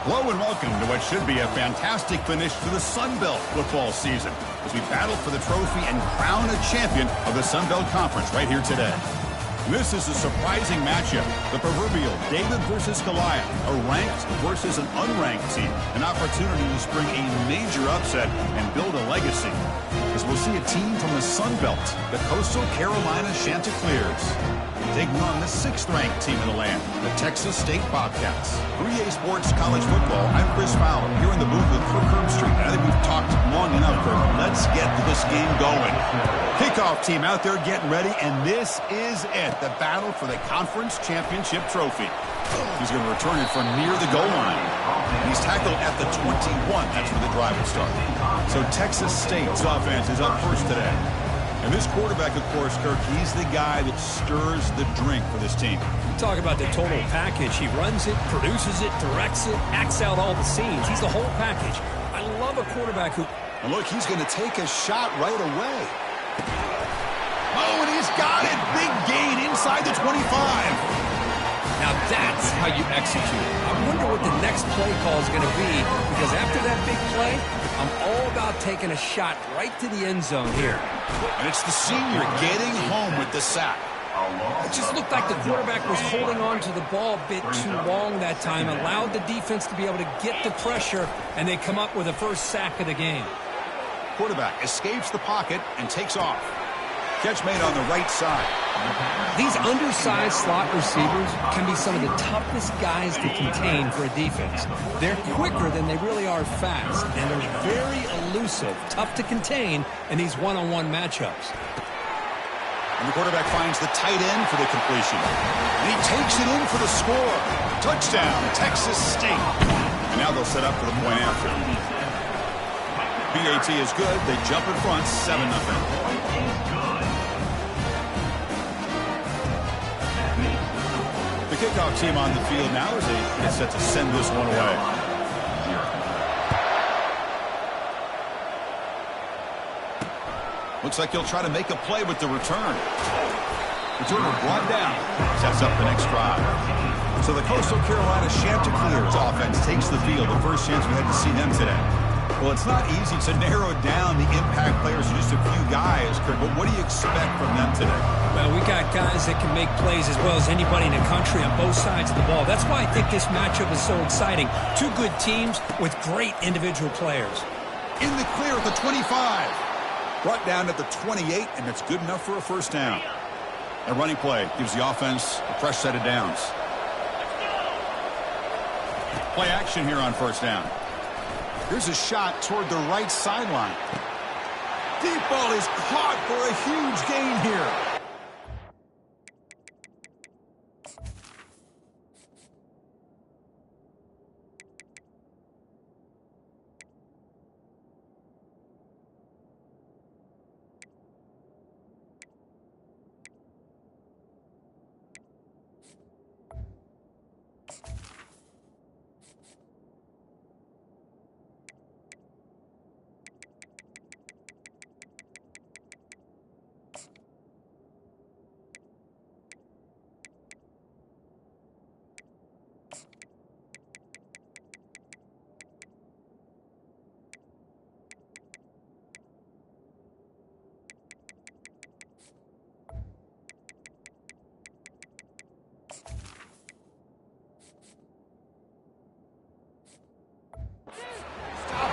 Hello and welcome to what should be a fantastic finish to the Sun Belt football season as we battle for the trophy and crown a champion of the Sun Belt Conference right here today. This is a surprising matchup, the proverbial David versus Goliath, a ranked versus an unranked team, an opportunity to spring a major upset and build a legacy. As we'll see a team from the Sun Belt, the Coastal Carolina Chanticleers, taking on the 6th-ranked team in the land, the Texas State Bobcats. 3A Sports College Football, I'm Chris Fowler, here in the booth with Kirk Herbstreit. I think we've talked long enough, Kirk. Let's get this game going. Kickoff team out there getting ready, and this is it, the battle for the Conference Championship Trophy. He's going to return it from near the goal line. He's tackled at the 21. That's where the drive will start. So Texas State's offense is up first today. And this quarterback, of course, Kirk, he's the guy that stirs the drink for this team. Talk about the total package. He runs it, produces it, directs it, acts out all the scenes. He's the whole package. I love a quarterback who... And look, he's going to take a shot right away. Oh, and he's got it. Big gain inside the 25. Now that's how you execute it. I wonder what the next play call is going to be, because after that big play, I'm all about taking a shot right to the end zone here. And it's the senior getting home with the sack. It just looked like the quarterback was holding on to the ball a bit too long that time, allowed the defense to be able to get the pressure, and they come up with the first sack of the game. Quarterback escapes the pocket and takes off. Catch made on the right side. These undersized slot receivers can be some of the toughest guys to contain for a defense. They're quicker than they really are fast, and they're very elusive, tough to contain in these one-on-one matchups. And the quarterback finds the tight end for the completion. And he takes it in for the score. Touchdown, Texas State. And now they'll set up for the point after. PAT is good. They jump in front, 7-0. The kickoff team on the field now as they get set to send this one away. Looks like he'll try to make a play with the return. Returner brought down. Sets up the next drive. So the Coastal Carolina Chanticleers offense takes the field. The first chance we had to see them today. Well, it's not easy to narrow down the impact players to just a few guys, Kurt, but what do you expect from them today? Well, we got guys that can make plays as well as anybody in the country on both sides of the ball. That's why I think this matchup is so exciting. Two good teams with great individual players. In the clear at the 25. Brought down at the 28, and it's good enough for a first down. A running play gives the offense a fresh set of downs. Play action here on first down. Here's a shot toward the right sideline. Deep ball is caught for a huge gain here.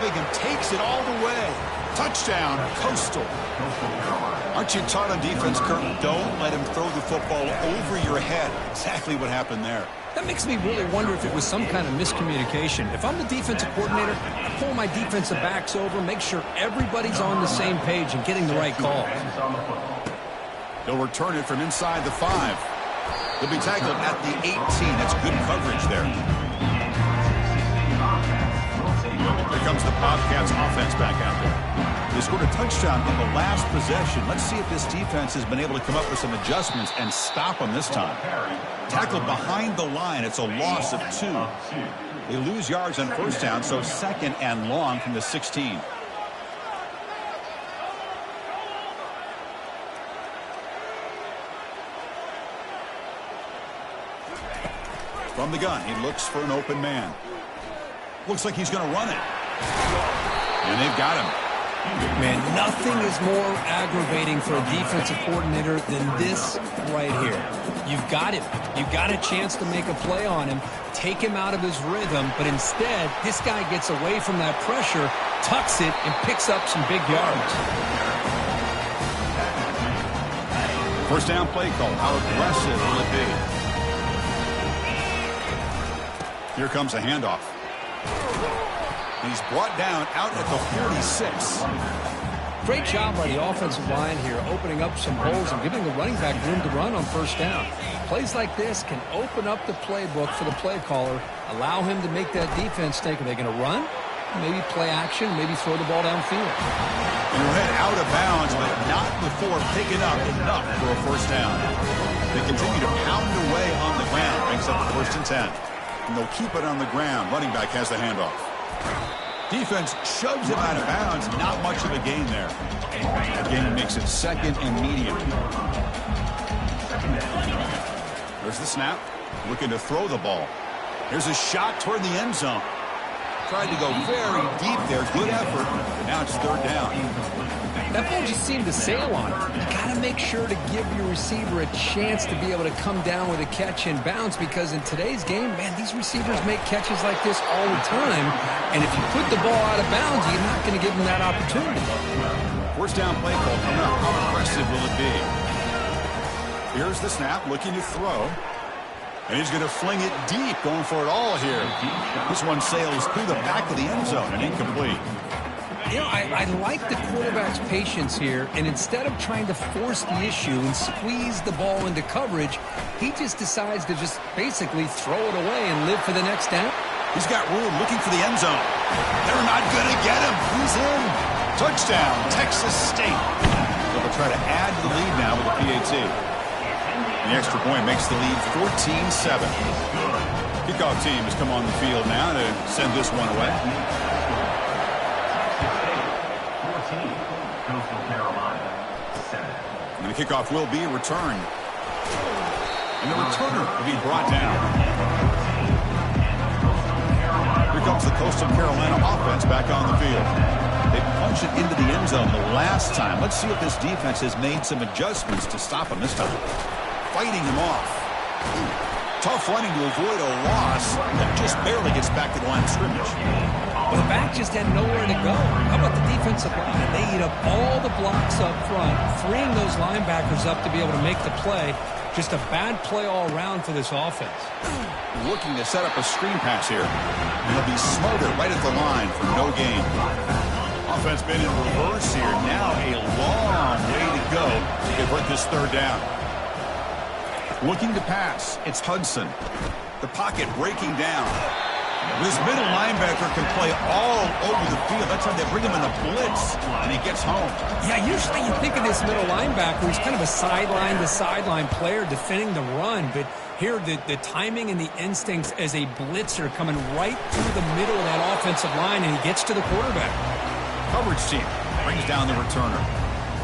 And takes it all the way. Touchdown, Coastal. Aren't you taught on defense, Kurt? Don't let him throw the football over your head. Exactly what happened there. That makes me really wonder if it was some kind of miscommunication. If I'm the defensive coordinator, I pull my defensive backs over, make sure everybody's on the same page and getting the right call. They'll return it from inside the 5. They'll be tackled at the 18. That's good coverage there. Here comes the Bobcats offense back out there. They scored a touchdown on the last possession. Let's see if this defense has been able to come up with some adjustments and stop them this time. Tackled behind the line. It's a loss of 2. They lose yards on first down, so 2nd and long from the 16. From the gun, he looks for an open man. Looks like he's going to run it. And they've got him. Man, nothing is more aggravating for a defensive coordinator than this right here. You've got him. You've got a chance to make a play on him, take him out of his rhythm, but instead, this guy gets away from that pressure, tucks it, and picks up some big yards. First down play call. How aggressive will it be? Here comes a handoff. He's brought down out at the 46. Great job by the offensive line here, opening up some holes and giving the running back room to run on first down. Plays like this can open up the playbook for the play caller, allow him to make that defense think, are they going to run? Maybe play action, maybe throw the ball downfield. And he'll head out of bounds, but not before picking up enough for a first down. They continue to pound away on the ground, brings up the 1st and 10. And they'll keep it on the ground. Running back has the handoff. Defense shoves him out of bounds. Not much of a gain there. The gain makes it 2nd and medium. There's the snap. Looking to throw the ball. Here's a shot toward the end zone. Tried to go very deep there. Good effort. Now it's 3rd down. That ball just seemed to sail on it. You got to make sure to give your receiver a chance to be able to come down with a catch and bounce, because in today's game, man, these receivers make catches like this all the time. And if you put the ball out of bounds, you're not going to give them that opportunity. First down play call coming up. How aggressive will it be? Here's the snap, looking to throw. And he's going to fling it deep, going for it all here. This one sails through the back of the end zone and incomplete. You know, I like the quarterback's patience here, and instead of trying to force the issue and squeeze the ball into coverage, he just decides to just basically throw it away and live for the next down. He's got room, looking for the end zone. They're not going to get him. He's in. Touchdown, Texas State. So they'll try to add to the lead now with a PAT. The extra point makes the lead 14-7. Kickoff team has come on the field now to send this one away. And the kickoff will be returned. And the returner will be brought down. Here comes the Coastal Carolina offense back on the field. They punched it into the end zone the last time. Let's see if this defense has made some adjustments to stop him this time. Fighting him off. Tough running to avoid a loss that just barely gets back to the line of scrimmage. Well, the back just had nowhere to go. How about the defensive line? They eat up all the blocks up front, freeing those linebackers up to be able to make the play. Just a bad play all around for this offense. Looking to set up a screen pass here. And he'll be smothered right at the line for no gain. Offense been in reverse here. Now a long way to go to convert this 3rd down. Looking to pass. It's Hudson. The pocket breaking down. This middle linebacker can play all over the field. That's how they bring him in the blitz, and he gets home. Yeah, usually you think of this middle linebacker as kind of a sideline-to-sideline player defending the run, but here the timing and the instincts as a blitzer coming right through the middle of that offensive line, and he gets to the quarterback. Coverage team brings down the returner.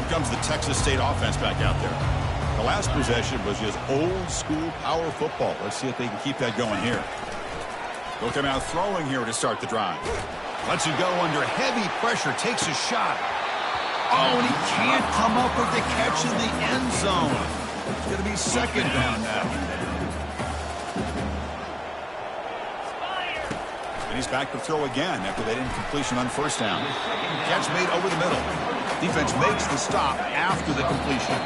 Here comes the Texas State offense back out there. The last possession was just old-school power football. Let's see if they can keep that going here. They'll come out throwing here to start the drive. Lets it go under heavy pressure. Takes a shot. Oh, and he can't come up with the catch in the end zone. It's going to be 2nd down now. And he's back to throw again after that incompletion on 1st down. Catch made over the middle. Defense makes the stop after the completion.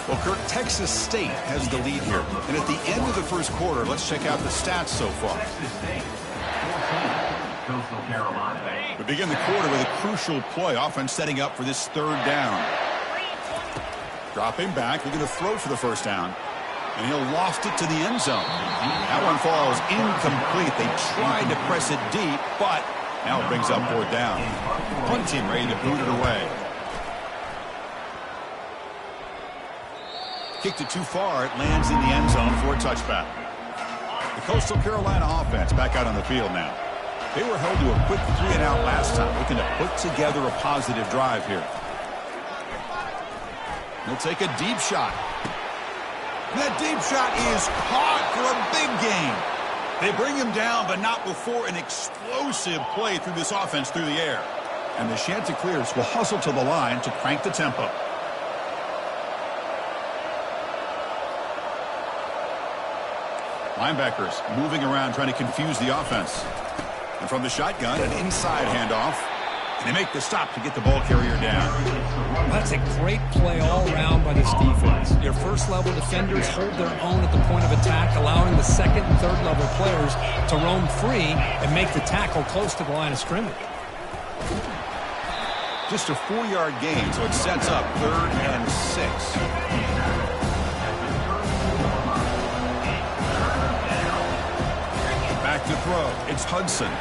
Well, Kirk, Texas State has the lead here. And at the end of the 1st quarter, let's check out the stats so far. We begin the quarter with a crucial play. Offense setting up for this 3rd down. Dropping back, looking to throw for the 1st down. And he'll loft it to the end zone. That one falls incomplete. They tried to press it deep, but now it brings up 4th down. Punt team ready to boot it away. Kicked it too far. It lands in the end zone for a touchback. The Coastal Carolina offense back out on the field now. They were held to a quick 3-and-out last time, looking to put together a positive drive here. They'll take a deep shot. And that deep shot is caught for a big gain. They bring him down, but not before an explosive play through this offense through the air. And the Chanticleers will hustle to the line to crank the tempo. Linebackers moving around trying to confuse the offense. And from the shotgun, an inside handoff. And they make the stop to get the ball carrier down. That's a great play all around by this defense. Your first-level defenders hold their own at the point of attack, allowing the second and third-level players to roam free and make the tackle close to the line of scrimmage. Just a 4-yard gain, so it sets up 3rd and 6. Back to throw. It's Hudson.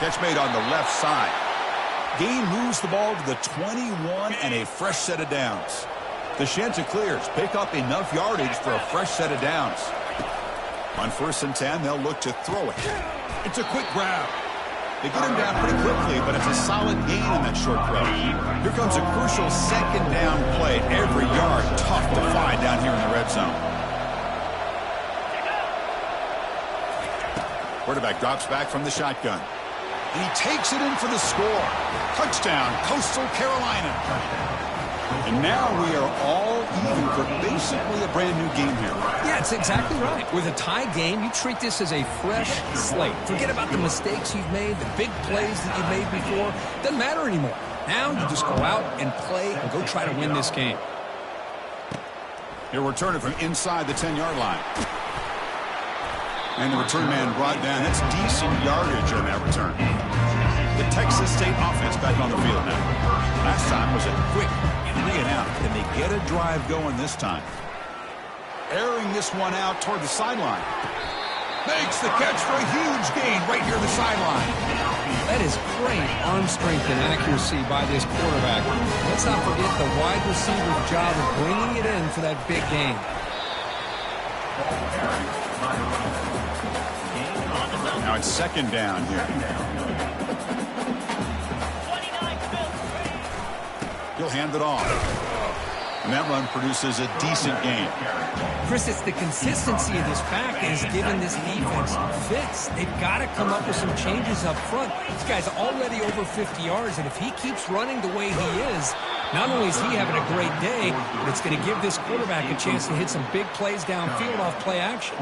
Catch made on the left side. Gain moves the ball to the 21 and a fresh set of downs. The Chanticleers pick up enough yardage for a fresh set of downs. On 1st and 10, they'll look to throw it. It's a quick grab. They get him down pretty quickly, but it's a solid gain on that short throw. Here comes a crucial 2nd down play. Every yard tough to find down here in the red zone. Quarterback drops back from the shotgun. And he takes it in for the score. Touchdown, Coastal Carolina. And now we are all even for basically a brand new game here. Yeah, it's exactly right. With a tie game, you treat this as a fresh slate. Forget about the mistakes you've made, the big plays that you've made before. Doesn't matter anymore. Now you just go out and play and go try to win this game. He'll return it from inside the 10-yard line. And the return man brought down. That's decent yardage on that return. The Texas State offense back on the field now. Last time was a quick 3 and out. Can they get a drive going this time? Airing this one out toward the sideline. Makes the catch for a huge gain right here on the sideline. That is great arm strength and accuracy by this quarterback. Let's not forget the wide receiver's job of bringing it in for that big gain. Now it's 2nd down here. He'll hand it off. And that run produces a decent gain. Chris, it's the consistency of this pack that has given this defense fits. They've got to come up with some changes up front. This guy's already over 50 yards, and if he keeps running the way he is, not only is he having a great day, but it's going to give this quarterback a chance to hit some big plays downfield off play action.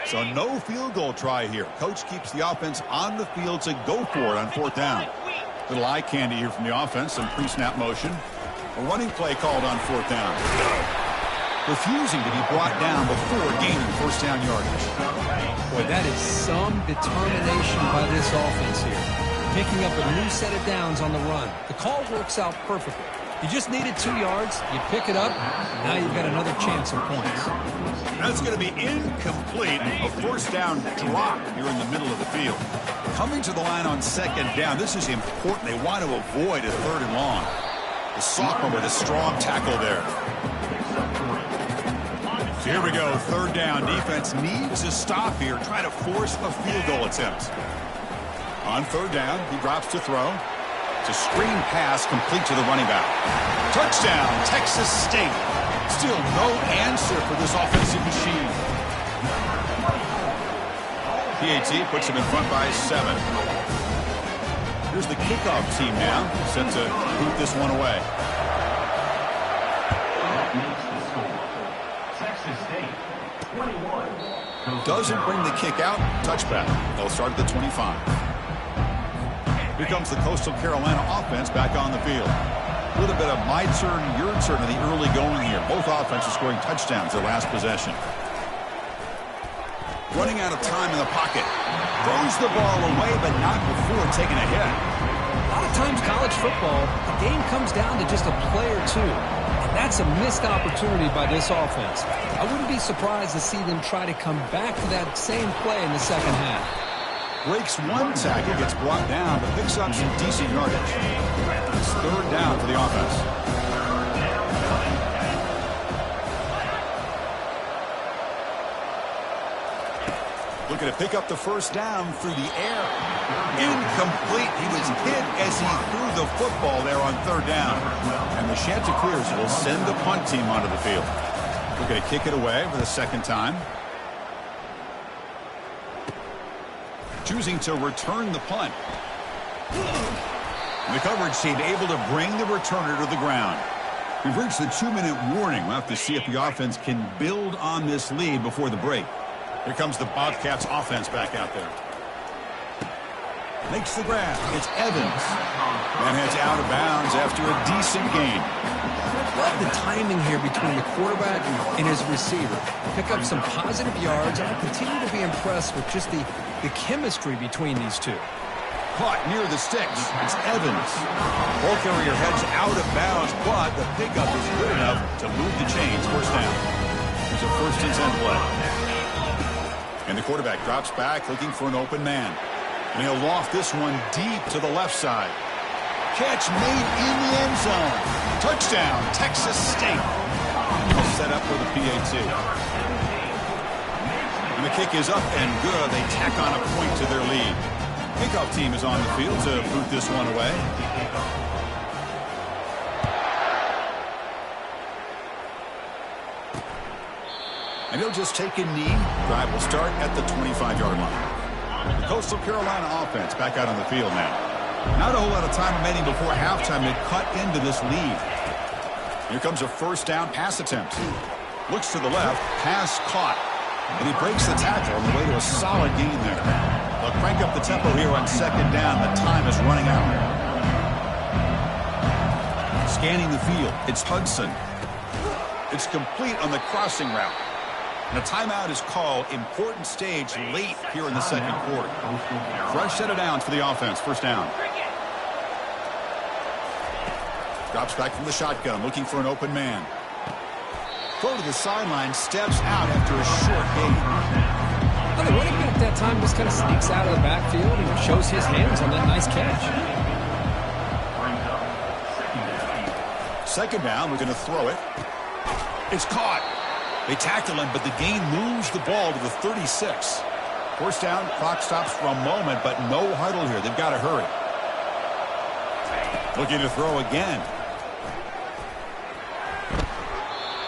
So no field goal try here. Coach keeps the offense on the field to go for it on 4th down. Little eye candy here from the offense, some pre-snap motion. A running play called on 4th down. Refusing to be brought down before gaining 1st down yardage. Boy, that is some determination by this offense here. Picking up a new set of downs on the run. The call works out perfectly. You just needed 2 yards. You pick it up. Now you've got another chance of points. That's going to be incomplete. A 1st down drop here in the middle of the field. Coming to the line on 2nd down. This is important. They want to avoid a 3rd and long. The sophomore with a strong tackle there. So here we go. 3rd down. Defense needs a stop here. Try to force a field goal attempt. On 3rd down, he drops to throw. It's a screen pass complete to the running back. Touchdown, Texas State. Still no answer for this offensive machine. PAT puts him in front by 7. Here's the kickoff team now, set to boot this one away. Texas State, 21. Doesn't bring the kick out. Touchback. They'll start at the 25. Here comes the Coastal Carolina offense back on the field. A little bit of my turn, your turn in the early going here. Both offenses scoring touchdowns their last possession. Running out of time in the pocket. Throws the ball away, but not before taking a hit. A lot of times college football, the game comes down to just a play or two. And that's a missed opportunity by this offense. I wouldn't be surprised to see them try to come back to that same play in the 2nd half. Breaks one tackle, gets brought down, but picks up some decent yardage. It's 3rd down for the offense. Looking to pick up the 1st down through the air. Incomplete. He was hit as he threw the football there on 3rd down. And the Chanticleers will send the punt team onto the field. We're going to kick it away for the second time. Choosing to return the punt. And the coverage team able to bring the returner to the ground. We've reached the 2-minute warning. We'll have to see if the offense can build on this lead before the break. Here comes the Bobcats offense back out there. Makes the grab. It's Evans. And heads out of bounds after a decent gain. Love the timing here between the quarterback and his receiver. Pick up some positive yards. I continue to be impressed with just the chemistry between these two. Caught near the sticks. It's Evans. Ball carrier heads out of bounds, but the pickup is good enough to move the chains. First down. There's a 1st and 10 play. And the quarterback drops back looking for an open man. And he'll loft this one deep to the left side. Catch made in the end zone. Touchdown, Texas State. Set up for the PAT. And the kick is up and good. They tack on a point to their lead. Kickoff team is on the field to boot this one away. And he'll just take a knee. Drive will start at the 25-yard line. The Coastal Carolina offense back out on the field now. Not a whole lot of time remaining before halftime to cut into this lead. Here comes a 1st down pass attempt. Looks to the left, pass caught. And he breaks the tackle on the way to a solid gain there. They'll crank up the tempo here on 2nd down. The time is running out. Scanning the field, it's Hudson. It's complete on the crossing route. And a timeout is called. Important stage late here in the 2nd quarter. Fresh set of downs for the offense. 1st down. Drops back from the shotgun, looking for an open man. Throw to the sideline, steps out after a short gain. Well, the running back that time just kind of sneaks out of the backfield and shows his hands on that nice catch. 2nd down, we're going to throw it. It's caught. They tackle him, but the gain moves the ball to the 36. 1st down, clock stops for a moment, but no huddle here. They've got to hurry. Looking to throw again.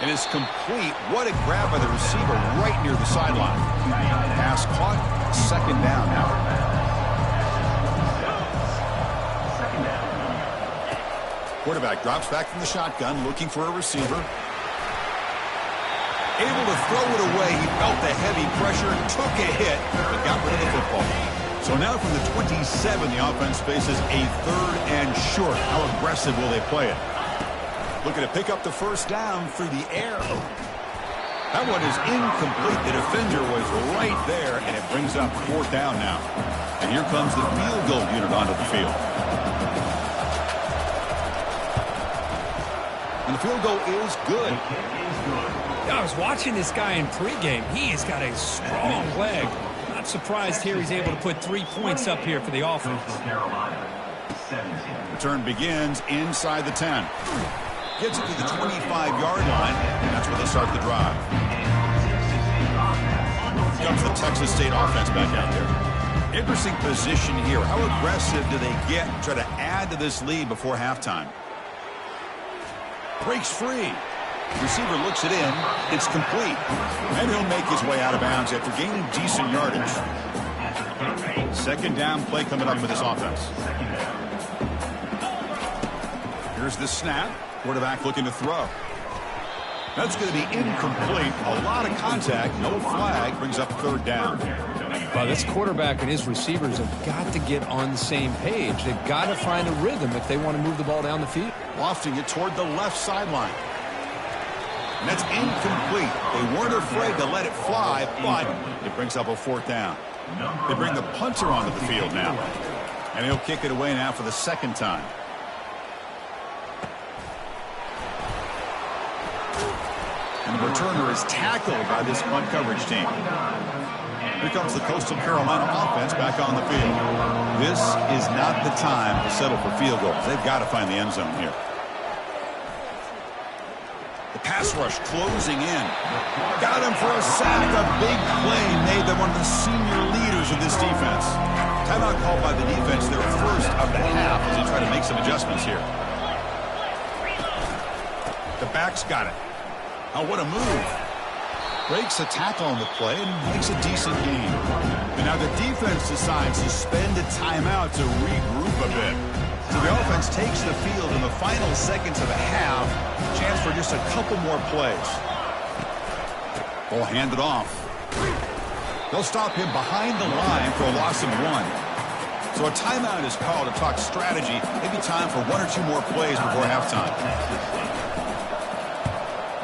And it's complete. What a grab by the receiver right near the sideline. Pass caught. 2nd down now. Quarterback drops back from the shotgun, looking for a receiver. Able to throw it away. He felt the heavy pressure, took a hit, but got rid of the football. So now from the 27, the offense faces a 3rd and short. How aggressive will they play it? Looking to pick up the 1st down through the air. That one is incomplete. The defender was right there, and it brings up 4th down now. And here comes the field goal unit onto the field. And the field goal is good. I was watching this guy in pregame. He has got a strong leg. Not surprised here he's able to put 3 points up here for the offense. Return begins inside the 10. Gets it to the 25-yard line, and that's where they start the drive. Comes the Texas State offense back out there. Interesting position here. How aggressive do they get and try to add to this lead before halftime? Breaks free. Receiver looks it in. It's complete. And he'll make his way out of bounds after gaining decent yardage. 2nd down play coming up for this offense. Here's the snap. Quarterback looking to throw. That's going to be incomplete. A lot of contact. No flag. Brings up 3rd down. Well, this quarterback and his receivers have got to get on the same page. They've got to find a rhythm if they want to move the ball down the field. Lofting it toward the left sideline. And that's incomplete. They weren't afraid to let it fly, but it brings up a 4th down. They bring the punter onto the field now. And he'll kick it away now for the 2nd time. And the returner is tackled by this punt coverage team. Here comes the Coastal Carolina offense back on the field. This is not the time to settle for field goals. They've got to find the end zone here. The pass rush closing in. Got him for a sack. A big play made by one of the senior leaders of this defense. Timeout called by the defense, their 1st of the half, as they try to make some adjustments here. The back's got it. Oh, what a move. Breaks a tackle on the play and makes a decent gain. And now the defense decides to spend a timeout to regroup a bit. So the offense takes the field in the final seconds of the half. Chance for just a couple more plays. Ball handed off. They'll stop him behind the line for a loss of 1. So a timeout is called to talk strategy. Maybe time for 1 or 2 more plays before halftime.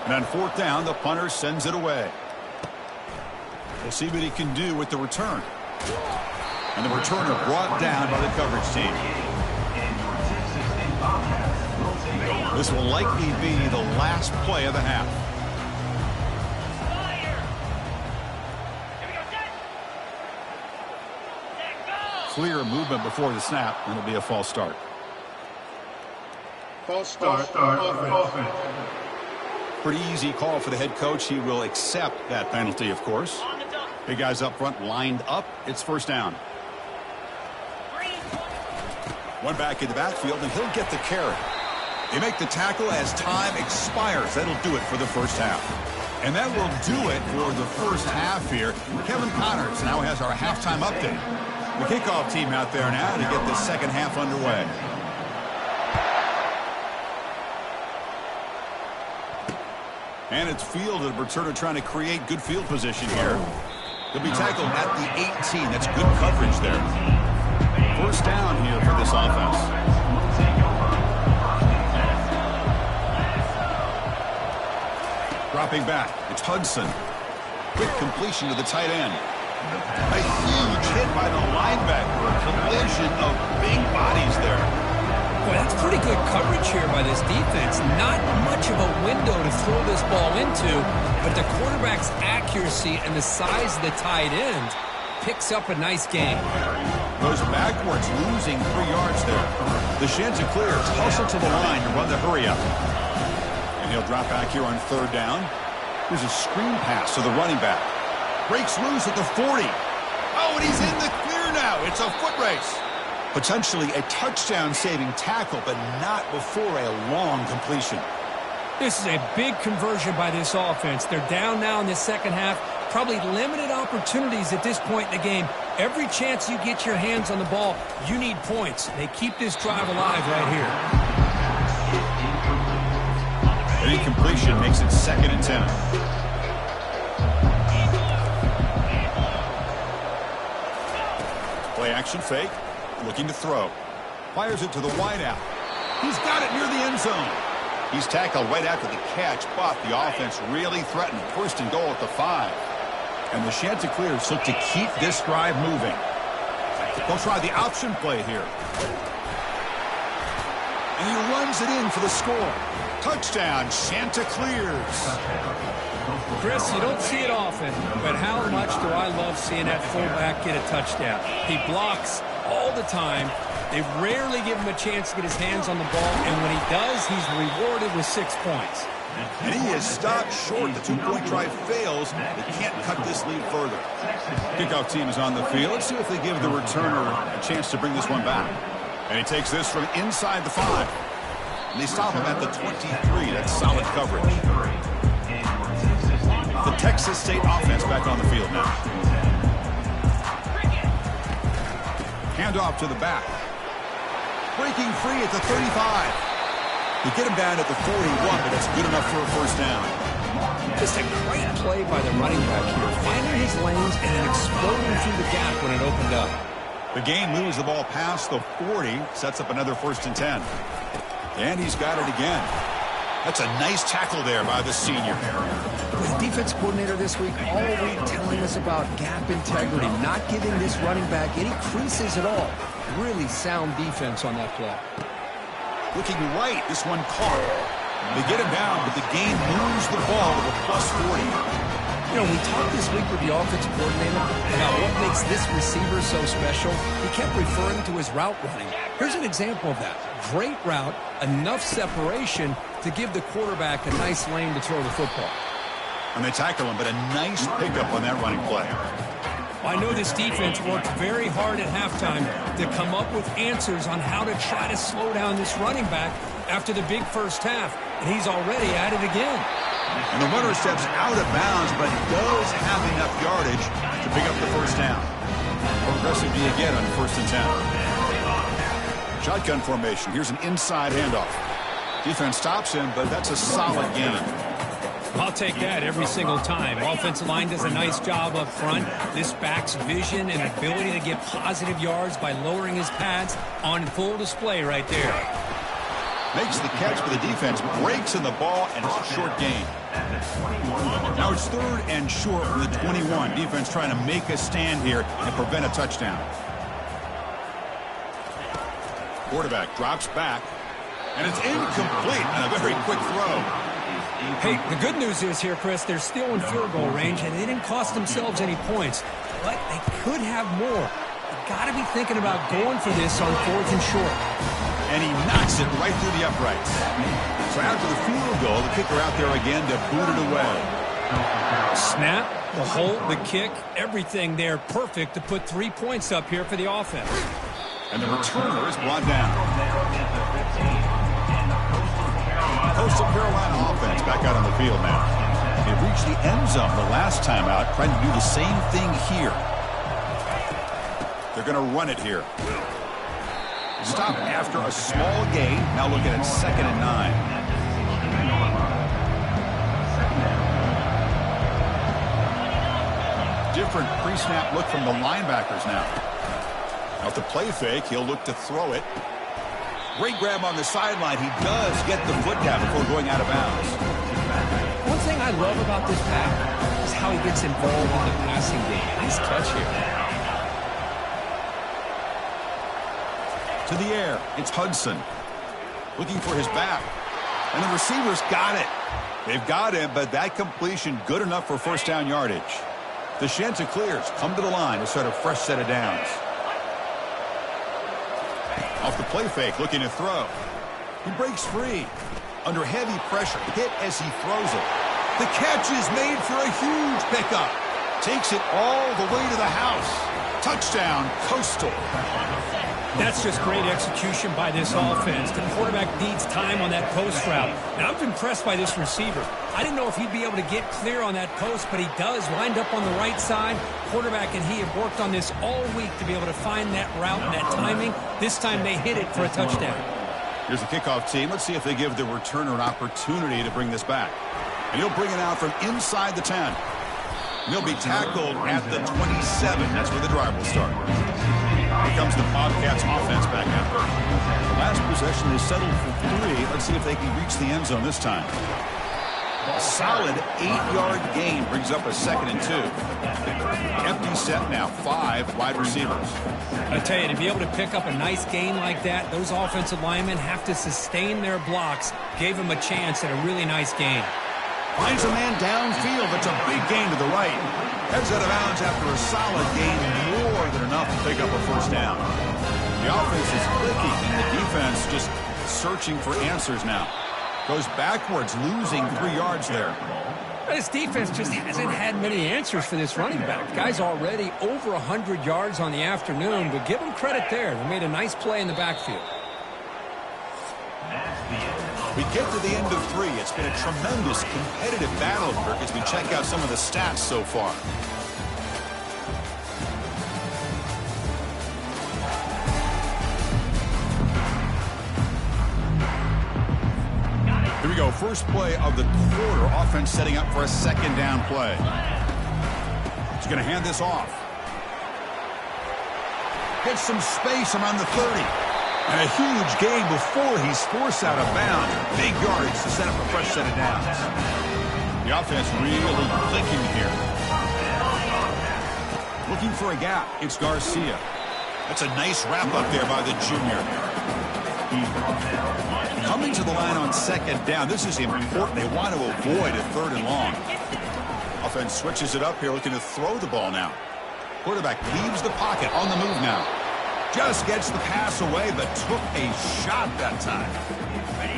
And on 4th down, the punter sends it away. We'll see what he can do with the return. And the returner brought down by the coverage team. This will likely be the last play of the half. Clear movement before the snap, and it'll be a false start. False start. Offense. Pretty easy call for the head coach. He will accept that penalty, of course. Big guys up front lined up. It's 1st down. One back in the backfield, and he'll get the carry. They make the tackle as time expires. That'll do it for the first half. And that will do it for the first half here. Kevin Connors now has our halftime update. The kickoff team out there now to get the second half underway. And it's fielded. Returner trying to create good field position here. He'll be tackled at the 18. That's good coverage there. First down here for this offense. Dropping back. It's Hudson. Quick completion to the tight end. A huge hit by the linebacker. A collision of big bodies there. Boy, that's pretty good coverage here by this defense. Not much of a window to throw this ball into, but the quarterback's accuracy and the size of the tight end picks up a nice gain. Goes backwards, losing 3 yards there. The Chanticleers hustle to the line to run the hurry up. And he'll drop back here on 3rd down. There's a screen pass to the running back. Breaks loose at the 40. Oh, and he's in the clear now. It's a foot race. Potentially a touchdown-saving tackle, but not before a long completion. This is a big conversion by this offense. They're down now in the second half. Probably limited opportunities at this point in the game. Every chance you get your hands on the ball, you need points. They keep this drive alive right here. An incompletion makes it 2nd and 10. Play action fake. Looking to throw. Fires it to the wideout. He's got it near the end zone. He's tackled right after the catch, but the offense really threatened. 1st and goal at the 5. And the Chanticleers look to keep this drive moving. They'll try the option play here. And he runs it in for the score. Touchdown, Chanticleers. Chris, you don't see it often, but how much do I love seeing that fullback get a touchdown. He blocks all the time. They rarely give him a chance to get his hands on the ball, and when he does, he's rewarded with 6 points. And he is stopped short. The 2-point drive fails. They can't cut this lead further. Kickoff team is on the field. Let's see if they give the returner a chance to bring this one back. And he takes this from inside the 5. And they stop him at the 23. That's solid coverage. The Texas State offense back on the field now. Handoff to the back. Breaking free at the 35. They get him down at the 41, but it's good enough for a first down. Just a great play by the running back here, finding his lanes and then exploding through the gap when it opened up. The game moves the ball past the 40, sets up another 1st and 10. And he's got it again. That's a nice tackle there by the senior. The defense coordinator this week all week telling us about gap integrity, not giving this running back any creases at all. Really sound defense on that play. Looking right, this one caught. They get him down, but the game moves the ball to the +40. You know, we talked this week with the offensive coordinator about what makes this receiver so special. He kept referring to his route running. Here's an example of that. Great route, enough separation to give the quarterback a nice lane to throw the football. And they tackle him, but a nice pickup on that running play. I know this defense worked very hard at halftime to come up with answers on how to try to slow down this running back after the big first half, and he's already at it again. And the runner steps out of bounds, but does have enough yardage to pick up the first down. How aggressive do you get on 1st and 10? Shotgun formation. Here's an inside handoff. Defense stops him, but that's a solid gain. I'll take that every single time. Offensive line does a nice job up front. This back's vision and ability to get positive yards by lowering his pads on full display right there. Makes the catch for the defense, breaks in the ball, and it's a short gain. Now it's 3rd and short from the 21. Defense trying to make a stand here and prevent a touchdown. Quarterback drops back, and it's incomplete on a very quick throw. Hey, the good news is here, Chris, they're still in field goal range, and they didn't cost themselves any points, but they could have more. You got to be thinking about going for this on 4th and short. And he knocks it right through the uprights. So after the field goal, the kicker out there again to boot it away. Snap, the hold, the kick, everything there perfect to put 3 points up here for the offense. And the returner is brought down. Coastal Carolina offense back out on the field now. They reached the end zone the last time out, trying to do the same thing here. They're going to run it here. Stop after a small gain. Now looking at 2nd and 9. Different pre-snap look from the linebackers now. Now the play fake, he'll look to throw it. Great grab on the sideline. He does get the foot down before going out of bounds. One thing I love about this back is how he gets involved in the passing game. Nice catch here. To the air, it's Hudson. Looking for his back. And the receivers got it. They've got him, but that completion good enough for 1st down yardage. The Chanticleers come to the line to start a fresh set of downs. Off the play fake, looking to throw. He breaks free. Under heavy pressure, hit as he throws it. The catch is made for a huge pickup. Takes it all the way to the house. Touchdown, Coastal. That's just great execution by this offense. The quarterback needs time on that post route. Now, I'm impressed by this receiver. I didn't know if he'd be able to get clear on that post, but he does. Lined up on the right side. Quarterback and he have worked on this all week to be able to find that route and that timing. This time they hit it for a touchdown. Here's the kickoff team. Let's see if they give the returner an opportunity to bring this back. And he'll bring it out from inside the 10. And he'll be tackled at the 27. That's where the drive will start. Here comes the Bobcats offense back out. The last possession, they settled for 3. Let's see if they can reach the end zone this time. A solid 8-yard gain brings up a 2nd and 2. Empty set now, 5 wide receivers. I tell you, to be able to pick up a nice gain like that, those offensive linemen have to sustain their blocks. Gave him a chance at a really nice gain. Finds a man downfield. That's a big gain to the right. Heads out of bounds after a solid gain, more than enough to pick up a 1st down. The offense is clicking, and the defense just searching for answers now. Goes backwards, losing 3 yards there. This defense just hasn't had many answers for this running back. The guy's already over 100 yards on the afternoon, but give him credit there. They made a nice play in the backfield. We get to the end of 3. It's been a tremendous competitive battle, Kirk, as we check out some of the stats so far. Here we go. First play of the quarter. Offense setting up for a 2nd down play. He's going to hand this off. Gets some space around the 30. And a huge gain before he's forced out of bounds. Big yardage to set up a fresh set of downs. The offense really clicking here. Looking for a gap. It's Garcia. That's a nice wrap up there by the junior. Coming to the line on 2nd down. This is important. They want to avoid a 3rd and long. Offense switches it up here, looking to throw the ball now. Quarterback leaves the pocket on the move now. Just gets the pass away, but took a shot that time.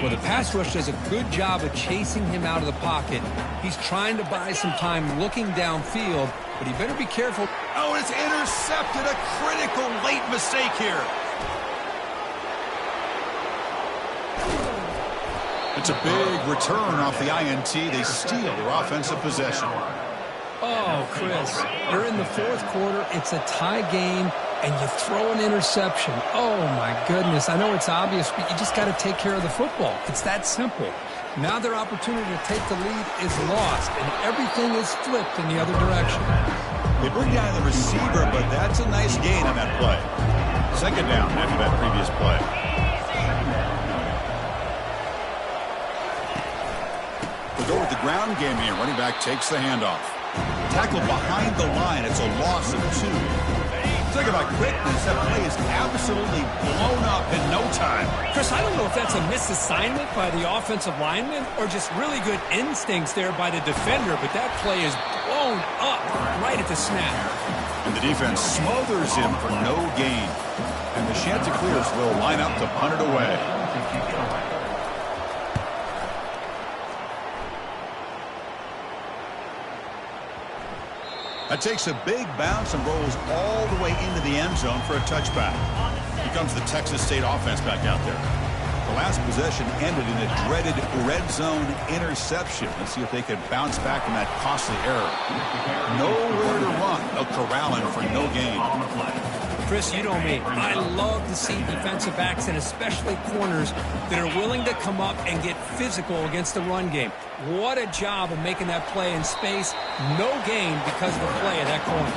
Well, the pass rush does a good job of chasing him out of the pocket. He's trying to buy some time looking downfield, but he better be careful. Oh, it's intercepted. A critical late mistake here. It's a big return off the INT. They steal their offensive possession. Oh, Chris, you're in the fourth quarter. It's a tie game, and you throw an interception. Oh, my goodness. I know it's obvious, but you just got to take care of the football. It's that simple. Now their opportunity to take the lead is lost, and everything is flipped in the other direction. They bring down the receiver, but that's a nice gain on that play. Second down after that previous play. We'll go with the ground game here. Running back takes the handoff. Tackle behind the line. It's a loss of 2. Talk about quickness. That play is absolutely blown up in no time. Chris, I don't know if that's a misassignment by the offensive lineman or just really good instincts there by the defender, but that play is blown up right at the snap. And the defense smothers him for no gain. And the Chanticleers will line up to punt it away. That takes a big bounce and rolls all the way into the end zone for a touchback. Here comes the Texas State offense back out there. The last possession ended in a dreaded red zone interception. Let's see if they can bounce back from that costly error. Nowhere to run. They'll corral him for no gain. Chris, you know me. I love to see defensive backs and especially corners that are willing to come up and get physical against the run game. What a job of making that play in space. No gain because of the play of that corner.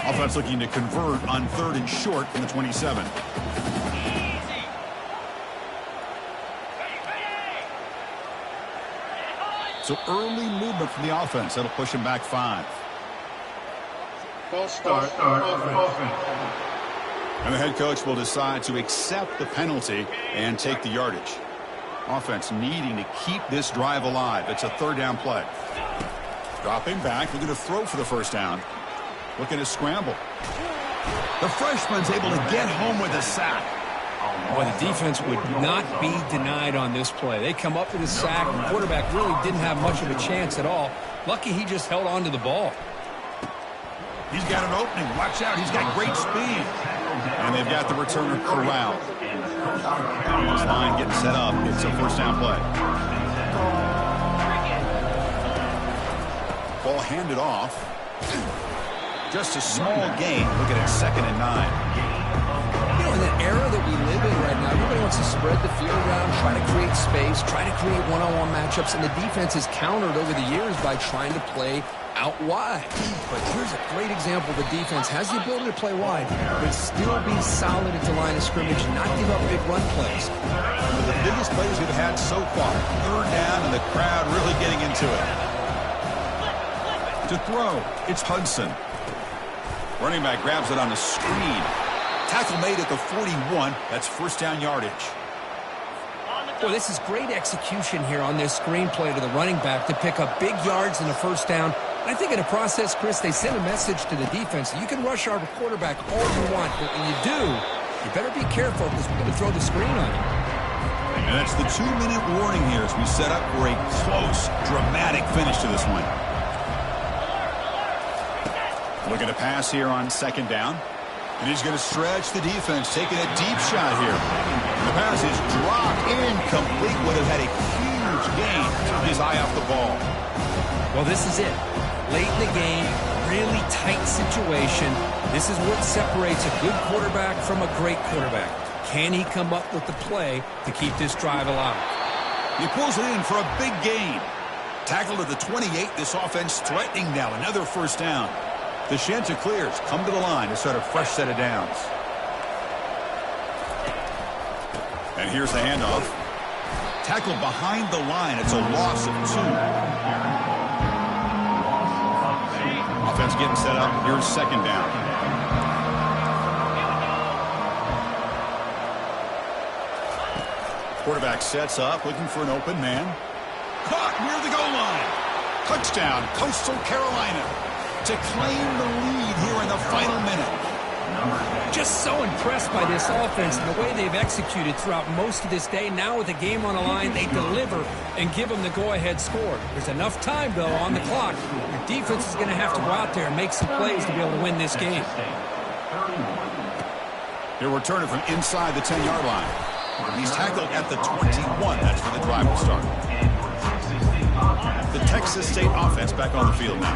Offense looking to convert on 3rd and short from the 27. So early movement from the offense. That'll push him back 5. False start offense. And the head coach will decide to accept the penalty and take the yardage. Offense needing to keep this drive alive. It's a 3rd down play. Dropping back. Looking to throw for the first down. Looking to scramble. The freshman's able to get home with a sack. Boy, the defense would not be denied on this play. They come up with a sack. The quarterback really didn't have much of a chance at all. Lucky he just held on to the ball. He's got an opening. Watch out. He's got great speed. And they've got the returner corralled. This line getting set up. It's a first down play. Ball handed off. Just a small gain. Look at it, 2nd and 9. In the era that we live in right now, everybody wants to spread the field around, try to create space, try to create one-on-one matchups, and the defense has countered over the years by trying to play out wide. But here's a great example. The defense has the ability to play wide, but still be solid at the line of scrimmage, not give up big run plays. One of the biggest plays we've had so far. 3rd down, and the crowd really getting into it. To throw, it's Hudson. Running back grabs it on the screen. Tackle made at the 41. That's first down yardage. Well, this is great execution here on this screenplay to the running back to pick up big yards in the first down. And I think in the process, Chris, they send a message to the defense. You can rush our quarterback all you want, but when you do, you better be careful because we're going to throw the screen on you. And that's the 2-minute warning here as we set up for a close, dramatic finish to this one. Looking to pass here on 2nd down. And he's going to stretch the defense, taking a deep shot here. And the pass is dropped incomplete. Would have had a huge gain. Took his eye off the ball. Well, this is it. Late in the game, really tight situation. This is what separates a good quarterback from a great quarterback. Can he come up with the play to keep this drive alive? He pulls it in for a big gain. Tackle to the 28. This offense threatening now. Another first down. The Chanticleers come to the line to start a fresh set of downs. And here's the handoff. Tackle behind the line. It's a loss of 2. Offense getting set up. Here's 2nd down. Quarterback sets up, looking for an open man. Caught near the goal line. Touchdown, Coastal Carolina, to claim the lead here in the final minute. Just so impressed by this offense and the way they've executed throughout most of this day. Now with the game on the line, they deliver and give them the go-ahead score. There's enough time, though, on the clock. Your defense is going to have to go out there and make some plays to be able to win this game. He'll return it from inside the 10-yard line. He's tackled at the 21. That's where the drive will start. The Texas State offense back on the field now.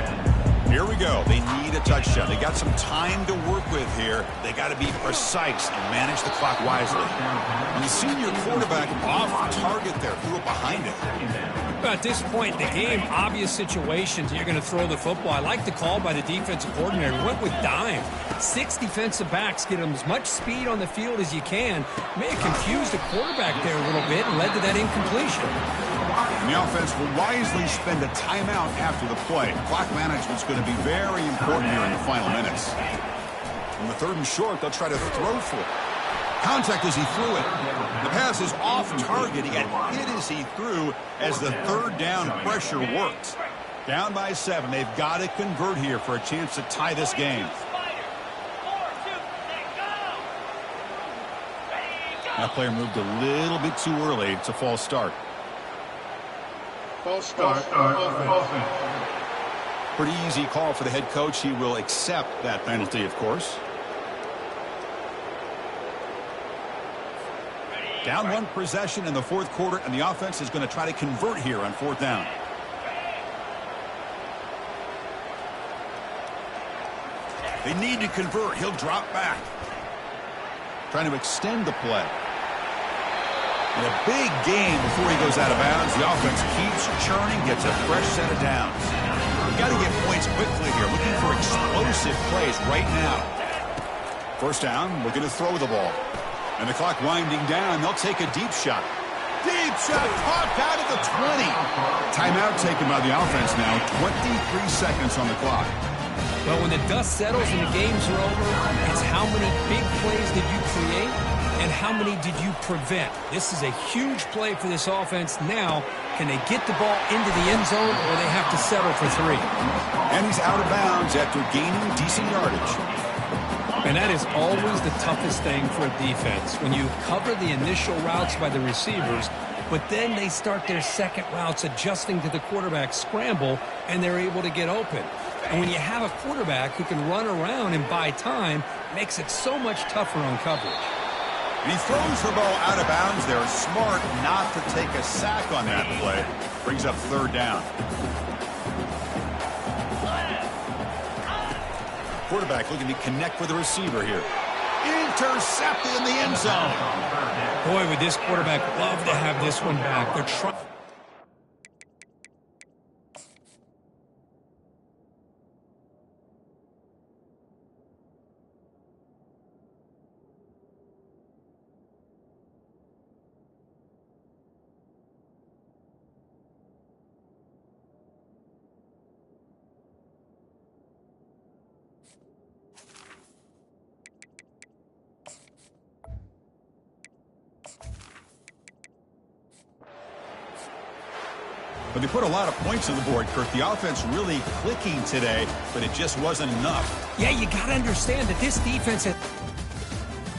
Here we go. They need a touchdown. They got some time to work with here. They got to be precise and manage the clock wisely. And the senior quarterback off target there, threw it behind it. Well, at this point in the game, obvious situations, you're going to throw the football. I like the call by the defensive coordinator. Went with dime. 6 defensive backs, get them as much speed on the field as you can. May have confused the quarterback there a little bit and led to that incompletion. And the offense will wisely spend a timeout after the play. Clock management's going to be very important here in the final minutes. On the 3rd and short, they'll try to throw for it. Contact as he threw it. The pass is off target. He got hit as he threw as the 3rd down pressure works. Down by 7. They've got to convert here for a chance to tie this game. That player moved a little bit too early. It's a false start. False start. Offense. Pretty easy call for the head coach. He will accept that penalty, of course. Down 1 possession in the 4th quarter, and the offense is going to try to convert here on 4th down. They need to convert. He'll drop back. Trying to extend the play. And a big game before he goes out of bounds. The offense keeps churning, gets a fresh set of downs. We've got to get points quickly here. Looking for explosive plays right now. 1st down, looking to throw the ball. And the clock winding down. They'll take a deep shot. Deep shot, popped out of the 20. Timeout taken by the offense now. 23 seconds on the clock. Well, when the dust settles and the games are over, it's how many big plays did you create and how many did you prevent. This is a huge play for this offense. Now, can they get the ball into the end zone or they have to settle for 3? And he's out of bounds after gaining decent yardage. And that is always the toughest thing for a defense. When you cover the initial routes by the receivers, but then they start their second routes adjusting to the quarterback scramble, and they're able to get open. And when you have a quarterback who can run around and buy time, it makes it so much tougher on coverage. And he throws the ball out of bounds there. Smart not to take a sack on that play. Brings up 3rd down. Quarterback looking to connect with the receiver here. Intercepted in the end zone. Boy, would this quarterback love to have this one back. They're trying. But they put a lot of points on the board, Kirk. The offense really clicking today, but it just wasn't enough. Yeah, you got to understand that this defense has